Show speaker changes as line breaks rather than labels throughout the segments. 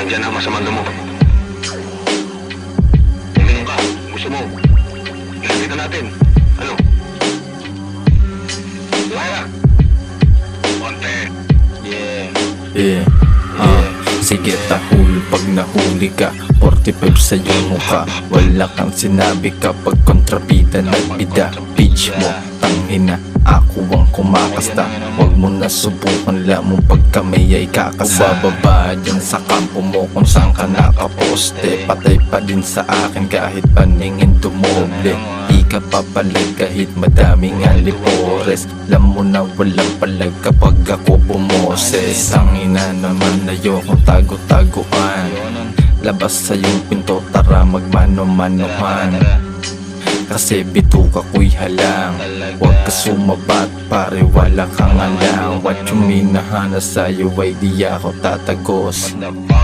Nandiyan ang masamang mo. Uminom ka. Gusto mo. Ilapitan natin. Ano? Kaya. Konti.
Yeah. Sige tahul pag nahuli ka 45 sa iyong mukha. Wala kang sinabi kapag kontrabida nagbida. Bitch mo, tangina, ako ang kumakasta. Huwag mo na subukan lamang pag kami ay kakasa. Bababa dyan sa kampo mo kung saan ka nakaposte. Patay pa din sa akin kahit paningin dumoble. Di ka papalag kahit madaming alipores. Alam mo na walang palag kapag ako bumoses. Ang ina naman ayokong tago-taguan. Labas sa iyong pinto, tara magmano-manohan. Kasi bituka ko'y halang. Huwag ka sumabat, pare wala kang alam. What you mean na hana sa'yo ay di ako tatagos.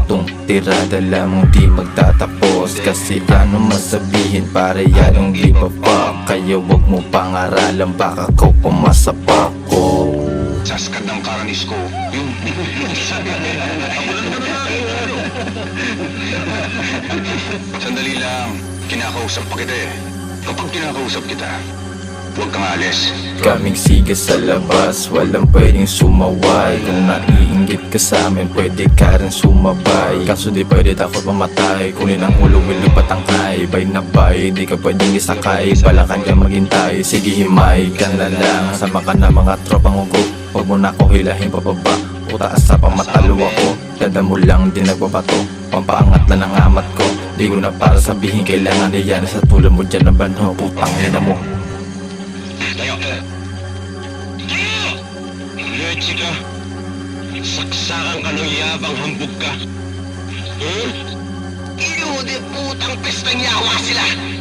Tong tirada lamang di magtatapos. Kasi ano masabihin pare yanong di pa fuck. Kaya huwag mo pangaralan baka ko pumasapa ko.
Saskad ng karanis ko. Sandali lang. Kinakausap pa kita eh. Kapag kinakausap kita, huwag kang alis.
Kaming siga sa labas, walang pwedeng sumaway. Kung naiinggit ka sa amin, pwede ka rin sumabay. Kaso di pwede takot mamatay. Kunin ang ulo, lipat ang kay. Bay na bay, di ka pwedeng isakay. Balakan ka maghintay, sige himay ka na lang. Sama ka na mga tropang ugo. Huwag mo na ako hilahin pababa. Utaas sa pamatalo ako. Dada mo lang din nagbabato. Pampaangat na ng amat ko. Di ko na para sabihin kailangan niyan. Sa tulad mo dyan ng banho. Putang ina mo.
Tayo! Tayo! Leche ka! Saksakan ka ng yabang hambog ka! Iyo, di putang pestang yawa sila!